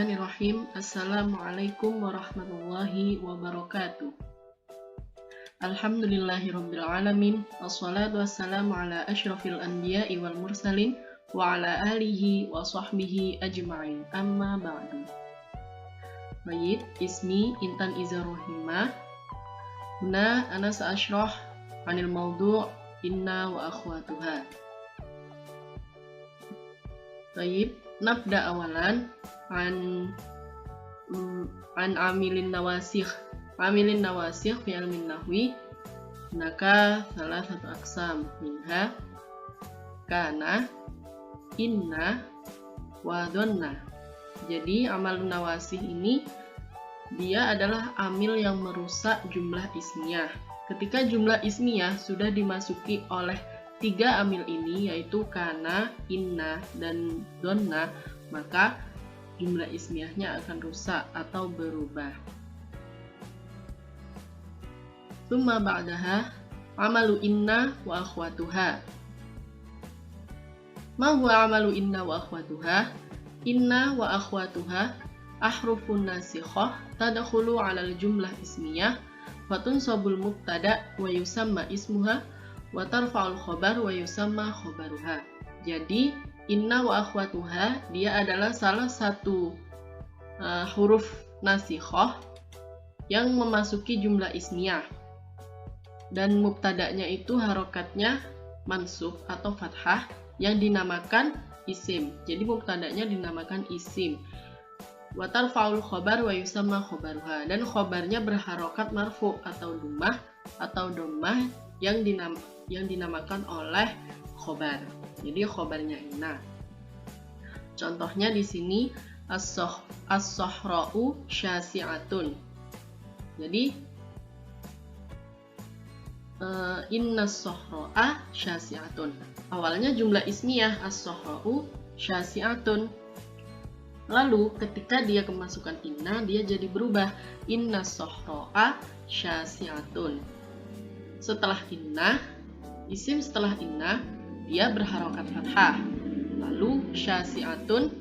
Bismillahirrahmanirrahim. Assalamualaikum warahmatullahi wabarakatuh. Alhamdulillahirabbil alamin. Wassalatu wassalamu ala asyrafil anbiya'i wal mursalin wa ala alihi wa sahbihi ajma'in. Amma ba'du. Baik, ismi Intan Iza Rohimah. Huna ana sa'asyrah 'anil mawdu' inna wa akhwatuha. Baik, nabda awalan an amilin nawasikh fi ilmin nahwi. Naka salah satu aksam minha kana, inna, wa dhanna. Jadi amal nawasih ini dia adalah amil yang merusak jumlah ismiyah. Ketika jumlah ismiyah sudah dimasuki oleh tiga amil ini, yaitu kana, inna, dan dhanna, maka jumlah ismiyahnya akan rusak atau berubah. Tsumma ba'daha amalu inna wa akhwatuha. Ma huwa amalu inna wa akhwatuha? Inna wa akhwatuha ahrufun nasikhah tadkhulu 'alal jumlah ismiyah wa tunsabul mubtada wa yusamma ismuha wa tarfa'ul khabar wa yusamma khabaruha. Jadi inna wa akhwatuha dia adalah salah satu huruf nasikhah yang memasuki jumlah ismiyah, dan mubtada'nya itu harokatnya mansub atau fathah yang dinamakan isim. Jadi mubtada'nya dinamakan isim. Wa tarfa'ul khabar wa yusamma khabaruha, dan khabarnya berharokat marfu atau dhammah yang dinamakan oleh khobar. Jadi khobarnya inna. Contohnya di sini as-sahra'u syasi'atun. Jadi inna as-sahra'a syasi'atun. Awalnya jumlah ismiyah as-sahra'u syasi'atun. Lalu ketika dia kemasukan inna, dia jadi berubah inna as-sahra'a syasi'atun. Setelah inna, isim setelah inna dia berharokat fathah. Lalu syasi'atun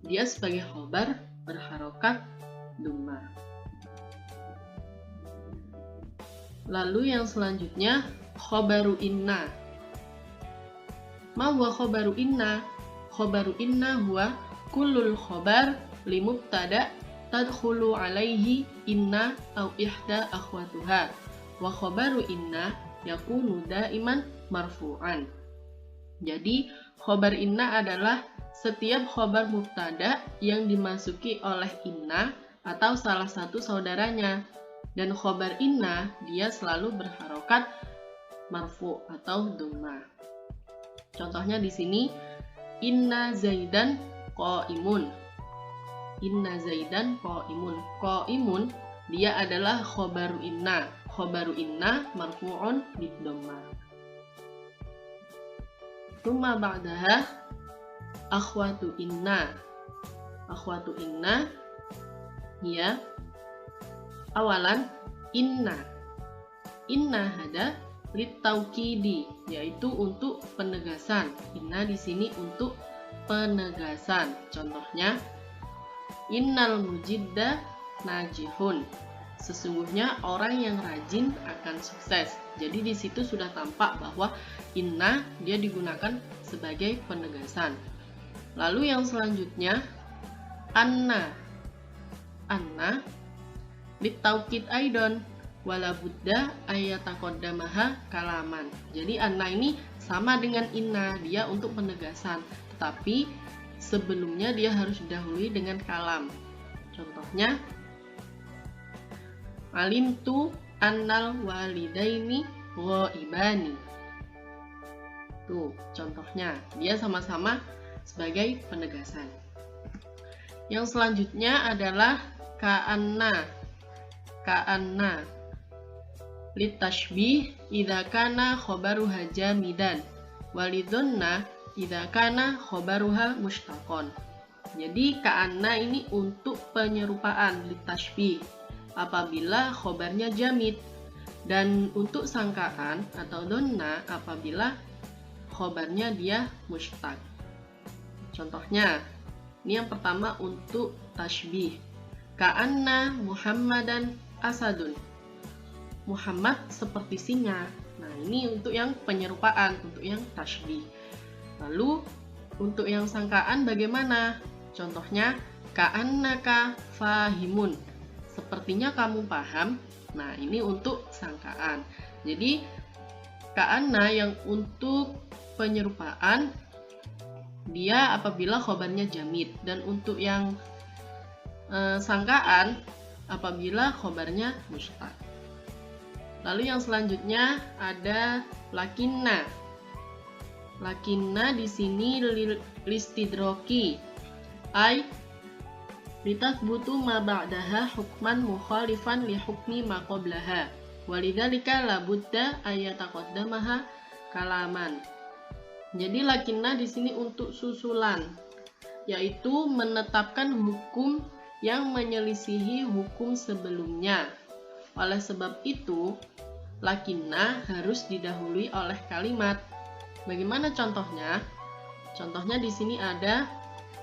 dia sebagai khobar berharokat dhammah. Lalu yang selanjutnya khobaru inna. Ma huwa khobaru inna? Khobaru inna huwa kullul khobar li mubtada tadkhulu alaihi inna au ihda akhwatuha. Wa khobaru inna yakunu daiman marfu'an. Jadi khobar inna adalah setiap khobar mubtada yang dimasuki oleh inna atau salah satu saudaranya. Dan khobar inna dia selalu berharokat marfu atau dhammah. Contohnya di sini inna zaidan qaimun. Inna zaidan qaimun. Qaimun dia adalah khobaru inna. Khobaru inna marfu'un bid-dhammah. Tsumma ba'daha akhwatu inna. Akhwatu inna ya awalan inna. Inna hada litaukidi, yaitu untuk penegasan. Inna di sini untuk penegasan. Contohnya innal mujidda najihun. Sesungguhnya orang yang rajin akan sukses. Jadi di situ sudah tampak bahwa inna dia digunakan sebagai penegasan. Lalu yang selanjutnya anna. Anna litaukid aidon wala budda ayataqaddamaha kalaman. Jadi anna ini sama dengan inna, dia untuk penegasan, tetapi sebelumnya dia harus didahului dengan kalam. Contohnya alimtu annal walidaini ghaibani. Tuh, contohnya dia sama-sama sebagai penegasan. Yang selanjutnya adalah ka'anna. Ka'anna litashbih idza kana khabaruha jamidan walidhanna idza kana khabaruha mushtaqon. Jadi ka'anna ini untuk penyerupaan litashbih apabila khobarnya jamid, dan untuk sangkaan atau dhanna apabila khobarnya dia mushtaq. Contohnya Ini yang pertama untuk tashbih. Ka'anna Muhammadan asadun. Muhammad seperti singa. Nah, ini untuk yang penyerupaan, untuk yang tashbih. Lalu untuk yang sangkaan bagaimana? Contohnya ka'annaka fahimun. Sepertinya kamu paham. Nah, ini untuk sangkaan. Jadi ka'anna yang untuk penyerupaan dia apabila khobarnya jamid, dan untuk yang sangkaan apabila khobarnya mustaq. Lalu yang selanjutnya ada lakinna. Lakinna di sini listidroki, ay litathbutu ma ba'daha hukman mukhalifan li hukmi ma qablaha. Walidzalika la budda ayataqaddamaha kalaman. Jadi lakinna di sini untuk susulan, yaitu menetapkan hukum yang menyelisihi hukum sebelumnya. Oleh sebab itu, lakinna harus didahului oleh kalimat. Bagaimana contohnya? Contohnya di sini ada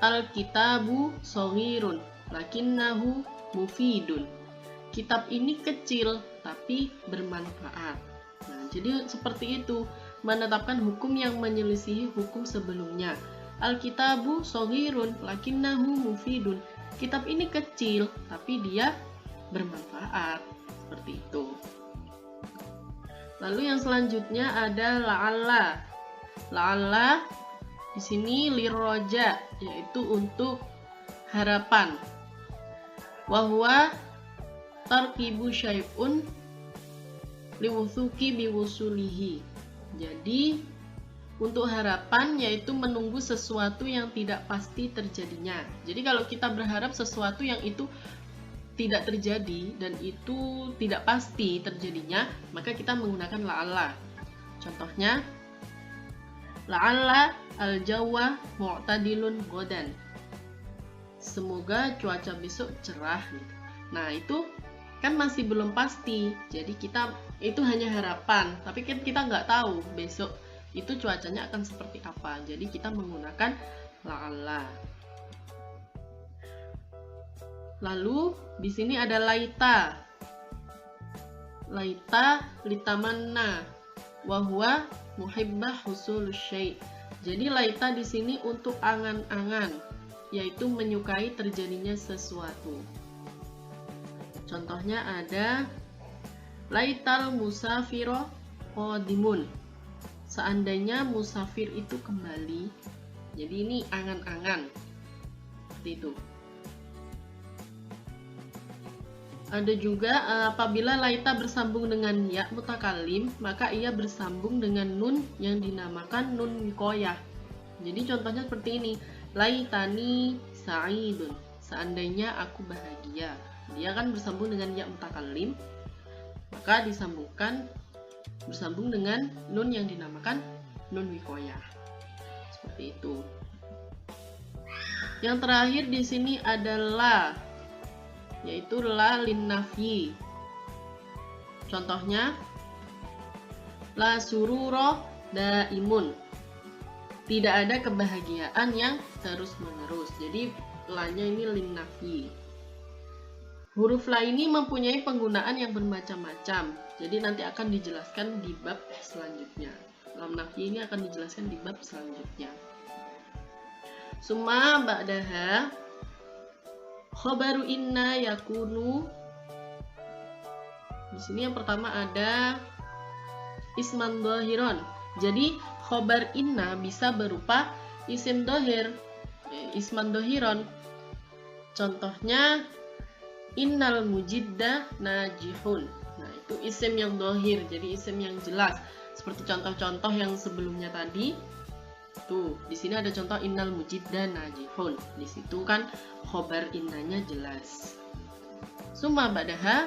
al-kitabu shaghirun lakinnahu mufidun. Kitab ini kecil tapi bermanfaat. Nah, jadi seperti itu, menetapkan hukum yang menyelisihi hukum sebelumnya. Al-kitabu shaghirun lakinnahu mufidun. Kitab ini kecil tapi dia bermanfaat. Seperti itu. Lalu yang selanjutnya ada la'alla. La'alla di sini liroja, yaitu untuk harapan. Wahwa tarkibu syai'un liwusuki biwusulihi. Jadi untuk harapan yaitu menunggu sesuatu yang tidak pasti terjadinya. Jadi kalau kita berharap sesuatu yang itu tidak terjadi dan itu tidak pasti terjadinya, maka kita menggunakan la'alla. Contohnya la'alla al-jawa mu'tadilun godan. Semoga cuaca besok cerah. Nah, itu kan masih belum pasti. Jadi kita itu hanya harapan, tapi kan kita nggak tahu besok itu cuacanya akan seperti apa. Jadi kita menggunakan la'alla. Lalu di sini ada laita. Laita litamanna wa huwa muhibbah husul syai'. Jadi laita di sini untuk angan-angan, yaitu menyukai terjadinya sesuatu. Contohnya ada laital musafiro qadimun. Seandainya musafir itu kembali. Jadi ini angan-angan. Seperti itu. Ada juga apabila laita bersambung dengan ya mutakallim, maka ia bersambung dengan nun yang dinamakan nun wiqayah. Jadi contohnya seperti ini. Laitani sa'idun. Seandainya aku bahagia. Dia kan bersambung dengan ya mutakallim, maka bersambung dengan nun yang dinamakan nun wiqayah. Seperti itu. Yang terakhir di sini adalah yaitu la linnafyi. Contohnya la sururo daimun. Tidak ada kebahagiaan yang terus-menerus. Jadi la-nya ini linnafyi. Huruf la ini mempunyai penggunaan yang bermacam-macam. Jadi nanti akan dijelaskan di bab selanjutnya. Lam nafyi ini akan dijelaskan di bab selanjutnya. Summa ba'daha khobaru inna yakunu. Di sini yang pertama ada isman dhahiron. Jadi khobar inna bisa berupa isim dhahir, isman dhahiron. Contohnya innal mujidda najihun. Nah, itu isim yang dhahir, jadi isim yang jelas. Seperti contoh-contoh yang sebelumnya tadi. Tuh, di sini ada contoh innal mujidda najihun. Di situ kan khobar innanya jelas. Summa ba'daha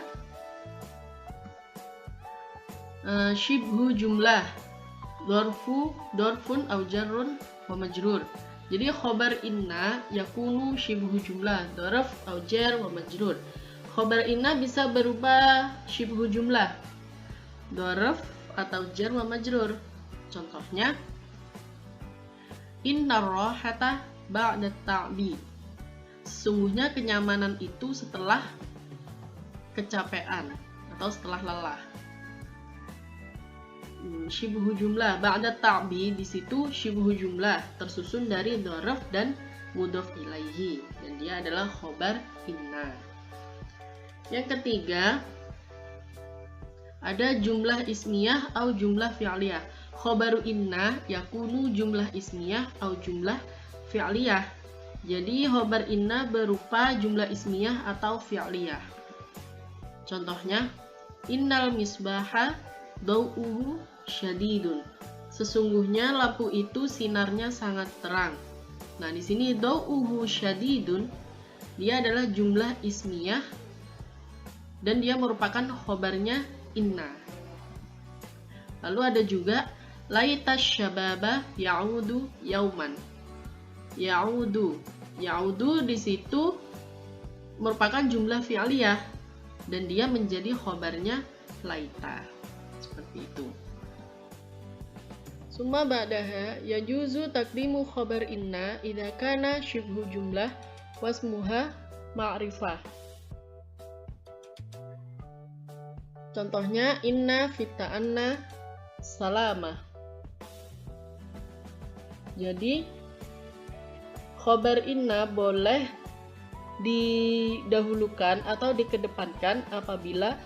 shibhu jumlah dorfun au jarrun wa majrur. Jadi khobar inna yakunu shibhu jumlah dorf au jar wa majrur. Khobar inna bisa berupa shibhu jumlah dorf atau jar wa majrur. Contohnya inna rohata ba'da ta'bi. sesungguhnya kenyamanan itu setelah kecapean atau setelah lelah. Syibhu jumlah ba'da ta'bi, di situ syibhu jumlah tersusun dari dzaraf dan mudhof ilaihi, dan dia adalah khobar inna. Yang ketiga, ada jumlah ismiyah atau jumlah fi'liyah. Khobaru inna yakunu jumlah ismiyah atau jumlah fi'liyah. Jadi khobar inna berupa jumlah ismiyah atau fi'liyah. Contohnya, innal misbaha dau'uhu syadidun. Sesungguhnya lampu itu sinarnya sangat terang. Nah, di sini dau'uhu syadidun dia adalah jumlah ismiyah dan dia merupakan khobarnya inna. Lalu ada juga laitas syababa ya'udu yauman. Ya'udu di situ merupakan jumlah fi'liyah dan dia menjadi khobarnya laita. Seperti itu. Summa ba'daha yajuzu taqdimu khobar inna idza kana syibhu jumlah wasmuha ma'rifah. Contohnya inna fita'anna salamah. Jadi khobar inna boleh didahulukan atau dikedepankan apabila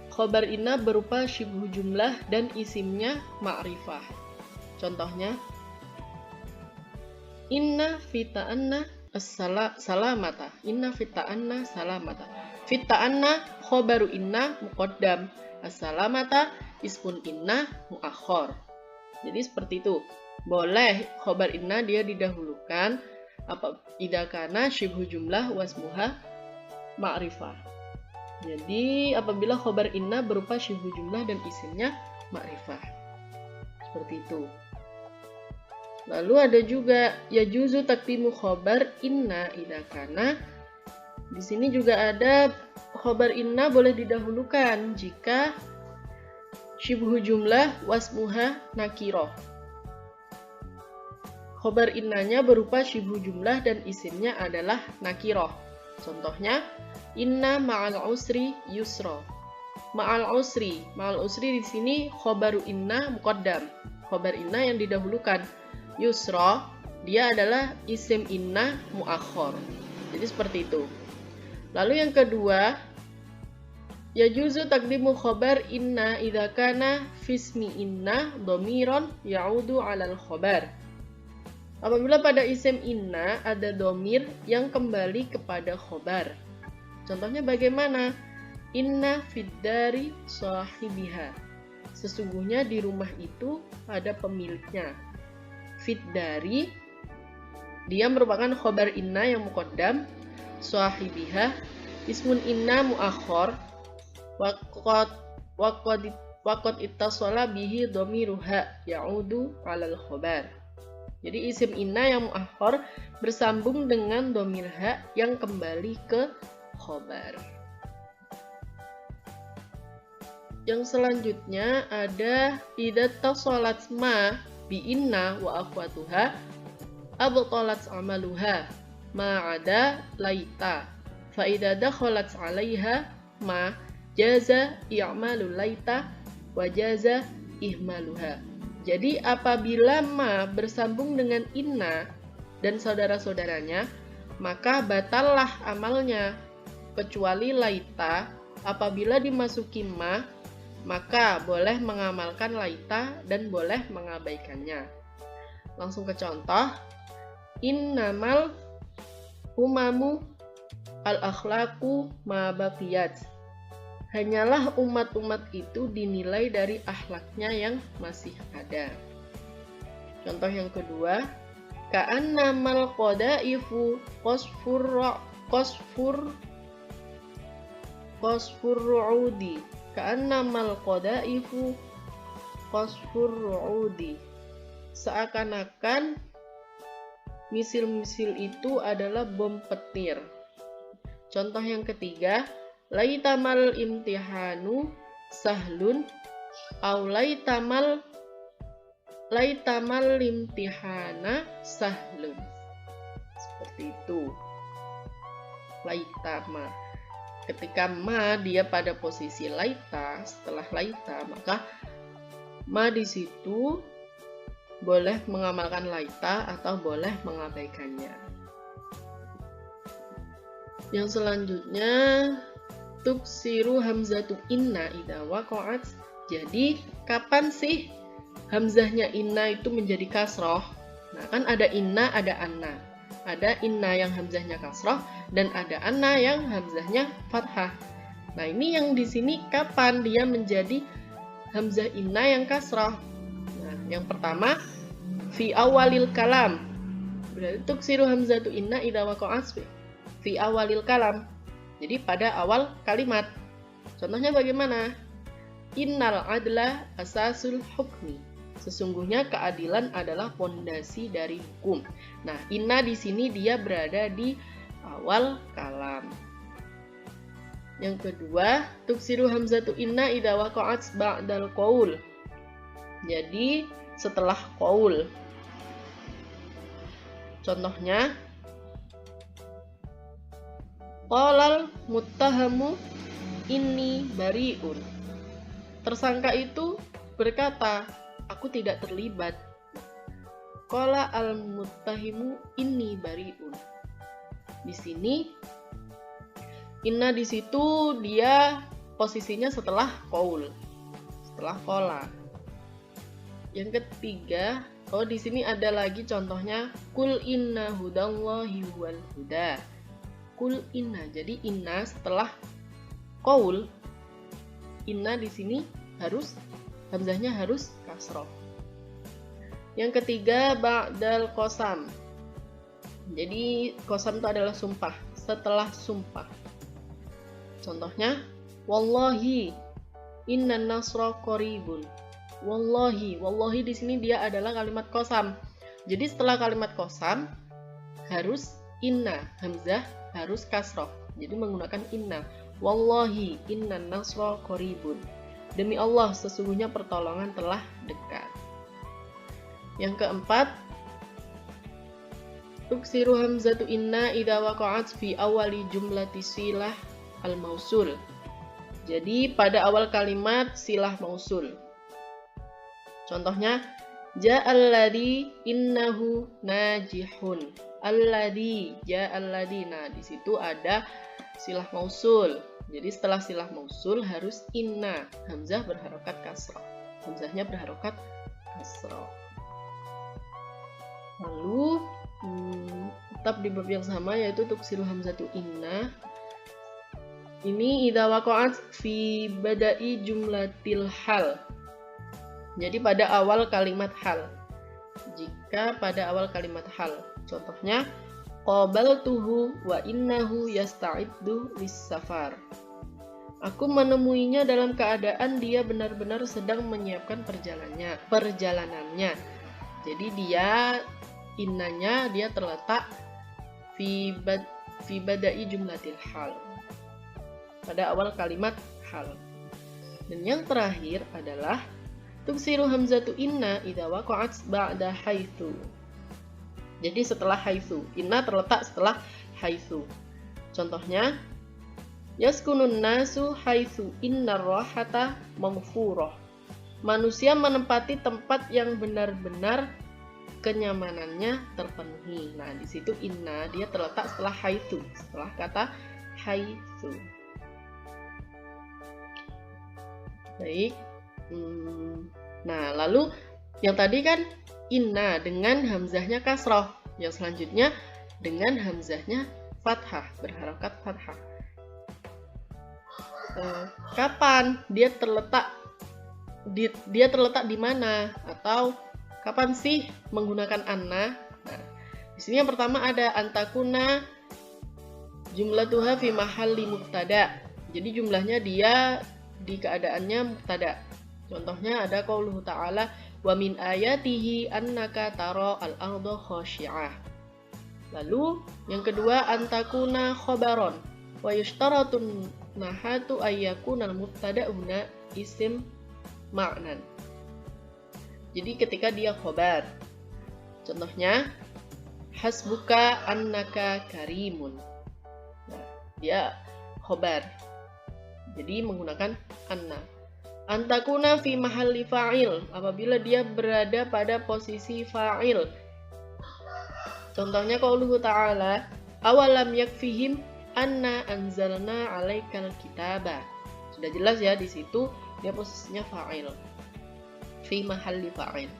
khobar inna berupa syibhu jumlah dan isimnya ma'rifah. Contohnya, inna fita'anna salamata. Inna fita'anna salamata. Fita'anna khobaru inna muqaddam. As-salamata ismun inna muakhor. Jadi seperti itu. Boleh khobar inna dia didahulukan idza kana syibhu jumlah wasmuha ma'rifah. Jadi apabila khobar inna berupa syibhu jumlah dan isimnya ma'rifah. Seperti itu. Lalu ada juga yajuzu taqdimu khobar inna idza kana. Di sini juga ada khobar inna boleh didahulukan jika syibhu jumlah wasmuha nakiroh. Khobar innanya berupa syibhu jumlah dan isimnya adalah nakiroh. Contohnya, inna ma'al usri yusra. Ma'al usri di sini khobaru inna muqaddam. Khobar inna yang didahulukan. Yusra dia adalah isim inna muakhor. Jadi seperti itu. Lalu yang kedua, yajuzu taqdimu khobar inna idza kana fismi inna dhamiron ya'udu 'alal khobar. Apabila pada isim inna ada domir yang kembali kepada khobar. Contohnya bagaimana? Inna fiddari sahibiha. Sesungguhnya di rumah itu ada pemiliknya. Fiddari dia merupakan khobar inna yang muqaddam. Sahibiha ismun inna muakhor. Waqad ittasala bihi dhamiruha ya'udu 'alal khobar. Jadi isim inna yang muakhor bersambung dengan dhamir ha yang kembali ke khobar. Yang selanjutnya ada idza tasalat ma bi inna wa akhwatuha abtalat amaluha ma ada laita. Fa idza dakhalat 'alaiha ma jaza i'malul laita wa jaza ihmaluha. Jadi apabila ma bersambung dengan inna dan saudara-saudaranya, maka batallah amalnya, kecuali laita. Apabila dimasuki ma, maka boleh mengamalkan laita dan boleh mengabaikannya. Langsung ke contoh. Innamal umamu al-akhlaqu ma baqiyat. Hanyalah umat-umat itu dinilai dari akhlaknya yang masih ada. Contoh yang kedua, ka'annamal qadaifu qasfur'udi. Ka'annamal qadaifu qasfur'udi. Seakan-akan misil-misil itu adalah bom petir. Contoh yang ketiga, laitamal imtihanu sahlun au laitamal imtihana sahlun. Seperti itu. laita ma. Ketika ma dia pada posisi laita, setelah laita, maka ma di situ boleh mengamalkan laita atau boleh mengabaikannya. Yang selanjutnya tuksiru hamzatu inna idza waqa'at. Jadi kapan sih hamzahnya inna itu menjadi kasroh? Nah, kan ada inna, ada anna. Ada inna yang hamzahnya kasroh dan ada anna yang hamzahnya fathah. Nah, ini yang di sini kapan dia menjadi hamzah inna yang kasroh? Nah, yang pertama fi awalil kalam. Berarti tuksiru hamzatu inna idza waqa'at fi awalil kalam. Jadi pada awal kalimat. Contohnya bagaimana? Innal adla asasul hukmi. Sesungguhnya keadilan adalah pondasi dari hukum. Nah, inna di sini dia berada di awal kalam. Yang kedua, tuksiru hamzatu inna idza waqa'at ba'dal qaul. Jadi setelah qaul. Contohnya qalal muttahamu inni bari'un. Tersangka itu berkata, aku tidak terlibat. Qala al-muttahimu inni bari'un. Di sini inna di situ dia posisinya setelah qaul, setelah qala. Yang ketiga, di sini ada lagi contohnya kul inna hudallahi wal huda. Kul inna. Jadi inna setelah qaul, inna di sini harus hamzahnya harus kasroh. Yang ketiga ba'dal qasam. Jadi qasam itu adalah sumpah, setelah sumpah. Contohnya wallahi innan nasra qaribun. Wallahi, wallahi di sini dia adalah kalimat qasam. Jadi setelah kalimat qasam harus inna, hamzah harus kasroh. Jadi menggunakan inna. Wallahi innan nasra qaribun. Demi Allah, sesungguhnya pertolongan telah dekat. Yang keempat, tuksiru hamzatu inna idza waqa'at fi awali jumlati silah al-mausul. Jadi pada awal kalimat silah mausul. Contohnya ja'alladzi innahu najihun. Alladzi, ja'alladzi. Nah, di situ ada silah mausul. Jadi setelah silah mausul harus inna, hamzah berharokat kasroh. Hamzahnya berharokat kasroh. Lalu tetap di bab yang sama, yaitu tuksiru hamzatu inna. Ini idza waqa'at fi bada'i jumlatil hal. Jadi pada awal kalimat hal. Jika pada awal kalimat hal. Contohnya qabaltuhu wa innahu yasta'iddu lis-safar. Aku menemuinya dalam keadaan dia benar-benar sedang menyiapkan perjalanannya. Jadi dia innanya dia terletak fi bada'i jumlatil hal. Pada awal kalimat hal. Dan yang terakhir adalah tuksiru hamzatu inna idza waqa'at ba'da haitsu. Jadi setelah haitsu, inna terletak setelah haitsu. Contohnya yaskunun nasu haitsu innar rahata maghfurah. Manusia menempati tempat yang benar-benar kenyamanannya terpenuhi. Nah, di situ inna dia terletak setelah haitsu, setelah kata haitsu. Baik. Nah, lalu yang tadi kan inna dengan hamzahnya kasroh. Yang selanjutnya dengan hamzahnya fathah, berharokat fathah. Kapan dia terletak? Dia terletak di mana? Atau kapan sih menggunakan anna? Nah, di sini yang pertama ada antakuna jumlatuha fi mahalli mubtada. Jadi jumlahnya dia di keadaannya mubtada. Contohnya ada qauluhu ta'ala wa min ayatihi annaka tara al-ardha khashi'ah. Lalu yang kedua antakuna khobaron wa yushtaratun nahatu ayyakuna al-mubtada huna isim ma'nan. Jadi ketika dia khobar. Contohnya hasbuka annaka karimun. Nah, dia khobar. Jadi menggunakan anna. Antakuna fi mahalli fa'il, apabila dia berada pada posisi fa'il. Contohnya qauluhu ta'ala, awalam yakfihim anna anzalna 'alaikal kitaba. Sudah jelas ya, di situ dia posisinya fa'il. Fi mahalli fa'il.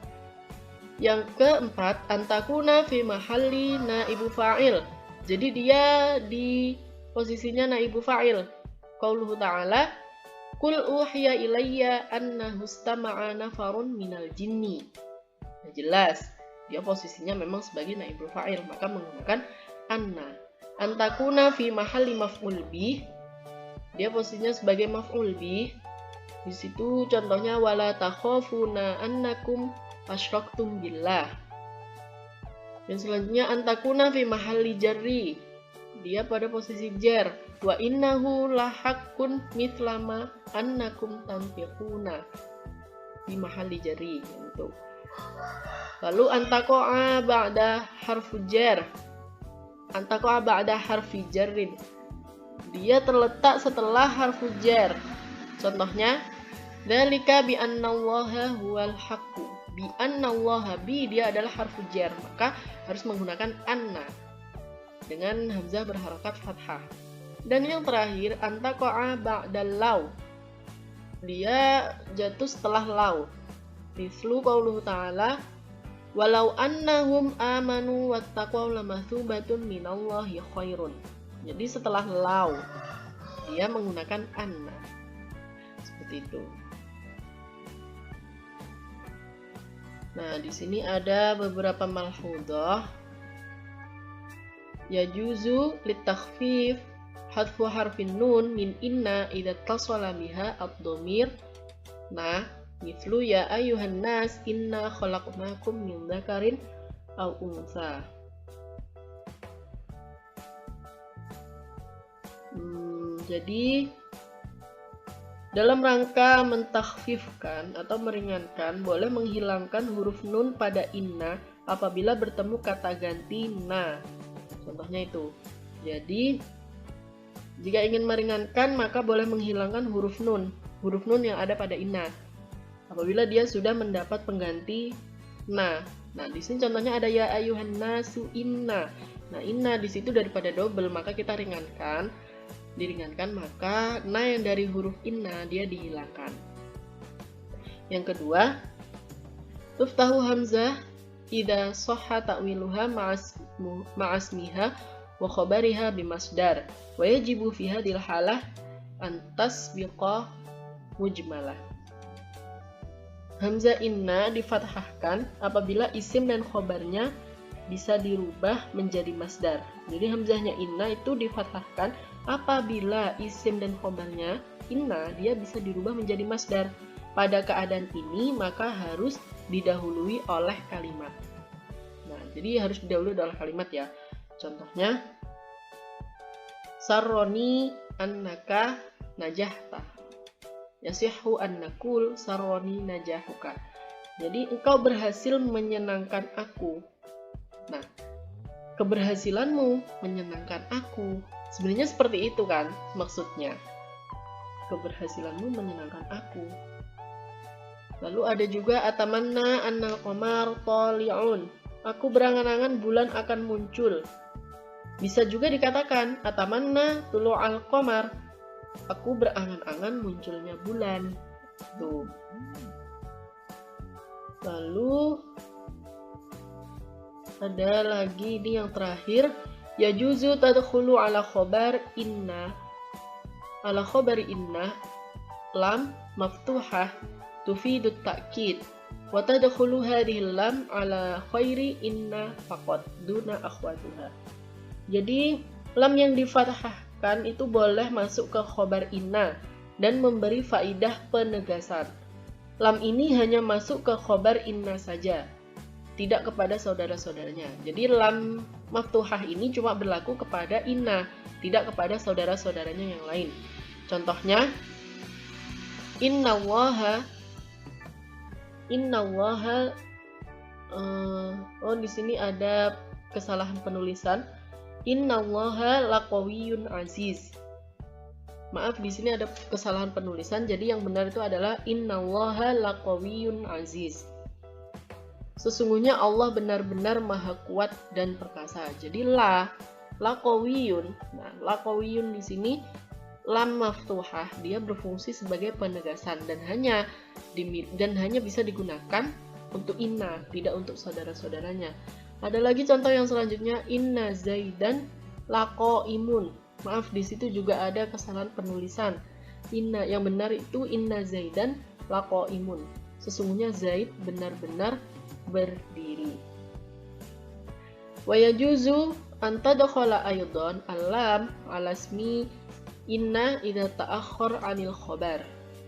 Yang keempat, antakuna fi mahalli naibu fa'il. Jadi dia di posisinya naibu fa'il. Qauluhu ta'ala, qul uhiya ilayya annahu istama'a nafarun minal jinni. Nah, jelas dia posisinya memang sebagai naibul fa'il, maka menggunakan anna. Antakuna fi mahalli maf'ul bih, dia posisinya sebagai maf'ul bih. Di situ contohnya wala takhafuna annakum asyraktum billah. Dan selanjutnya antakuna fi mahalli jarri, dia pada posisi jar. Wa innahu lahaqqun mithlama annakum tanfiquna, fi mahalli jarri itu. Lalu antaqa'a ba'da harfu jar. Antaqa'a ba'da harfi jarrin, dia terletak setelah harfu jar. Contohnya dzalika bi annallaha huwal haqqu. Bi annallaha, bi dia adalah harfu jar, maka harus menggunakan anna dengan hamzah berharakat fathah. Dan yang terakhir antaqa'a ba'dal law, dia jatuh setelah law. Mislu qauluhu ta'ala walau annahum amanu wattaqaw lamathubatun minallahi khairun. Jadi setelah law dia menggunakan anna. Seperti itu. Nah, di sini ada beberapa malhudhah. Yajuzu litakhfif hadfu harfin nun min inna idza tasala biha ad-dhamir. Nah, mithlu ya ayyuhan nas inna khalaqnakum min dzakarin aw unsa. Jadi dalam rangka mentakhfifkan atau meringankan, boleh menghilangkan huruf nun pada inna apabila bertemu kata ganti na. Contohnya itu. Jadi, jika ingin meringankan, maka boleh menghilangkan huruf nun yang ada pada inna apabila dia sudah mendapat pengganti na. Nah, di sini contohnya ada ya ayuhan nasu inna. Nah, inna di situ daripada double, maka kita diringankan, maka na yang dari huruf inna dia dihilangkan. Yang kedua, tuftahu hamzah idza sahha ta'wiluha ma'asmiha wa khabariha bimasdar wa yajibu fi hadhil halah an tasbiqa mujmalah. Hamzah inna difathahkan apabila isim dan khobarnya bisa dirubah menjadi masdar. Jadi hamzahnya inna itu difathahkan apabila isim dan khobarnya inna dia bisa dirubah menjadi masdar. Pada keadaan ini maka harus didahului oleh kalimat. Nah, jadi harus didahului oleh kalimat ya. Contohnya sarroni annaka najahta. Yasihhu an naqul sarroni najahuka. Jadi engkau berhasil menyenangkan aku. Nah, keberhasilanmu menyenangkan aku. Sebenarnya seperti itu kan maksudnya. Keberhasilanmu menyenangkan aku. Lalu ada juga atamanna annal qamar tali'un. Aku berangan-angan bulan akan muncul. Bisa juga dikatakan atamanna tulu'al qamar. Aku berangan-angan munculnya bulan. Tuh. Lalu ada lagi ini yang terakhir, yajuzu tadkhulu ala khobar inna. Ala khobar inna lam maftuhah tufidu ta'kid wa tadkhulu hadhihi lam ala khairi inna faqat duna akhwatuha. Jadi lam yang difathahkan itu boleh masuk ke khobar inna dan memberi faidah penegasan. Lam ini hanya masuk ke khobar inna saja, tidak kepada saudara-saudaranya. Jadi lam maftuhah ini cuma berlaku kepada inna, tidak kepada saudara-saudaranya yang lain. Contohnya innallaha di sini ada kesalahan penulisan. Innallaha laqawiyyun aziz. Maaf, di sini ada kesalahan penulisan. Jadi yang benar itu adalah Innallaha laqawiyyun aziz. Sesungguhnya Allah benar-benar maha kuat dan perkasa. Jadi laqawiyyun. Nah, laqawiyyun di sini lam maftuhah, dia berfungsi sebagai penegasan dan hanya bisa digunakan untuk inna, tidak untuk saudara-saudaranya. Ada lagi contoh yang selanjutnya, inna zaidan laqaimun. Maaf, di situ juga ada kesalahan penulisan. Inna yang benar itu inna zaidan laqaimun. Sesungguhnya Zaid benar-benar berdiri. Wa yajuzu an tadkhala aydan alam ala ismi inna idza ta'akhkhar 'anil khabar.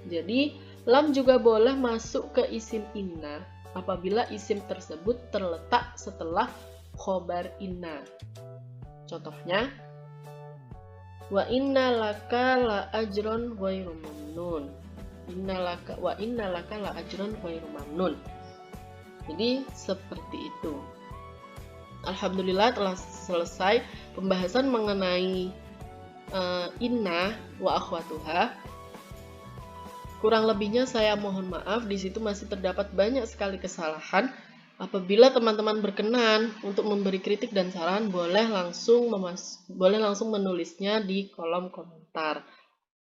Jadi, lam juga boleh masuk ke isim inna apabila isim tersebut terletak setelah khobar inna. Contohnya, wa inna laka la ajron ghairu mamnun. Wa inna laka la ajron ghairu mamnun. Jadi seperti itu. Alhamdulillah telah selesai pembahasan mengenai inna wa akhwatuha. Kurang lebihnya saya mohon maaf, di situ masih terdapat banyak sekali kesalahan. Apabila teman-teman berkenan untuk memberi kritik dan saran, boleh langsung menulisnya di kolom komentar.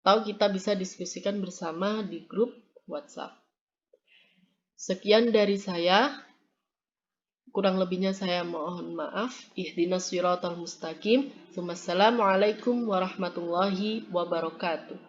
Atau kita bisa diskusikan bersama di grup WhatsApp. Sekian dari saya. Kurang lebihnya saya mohon maaf. Ihdinas siratal mustaqim. Wassalamualaikum warahmatullahi wabarakatuh.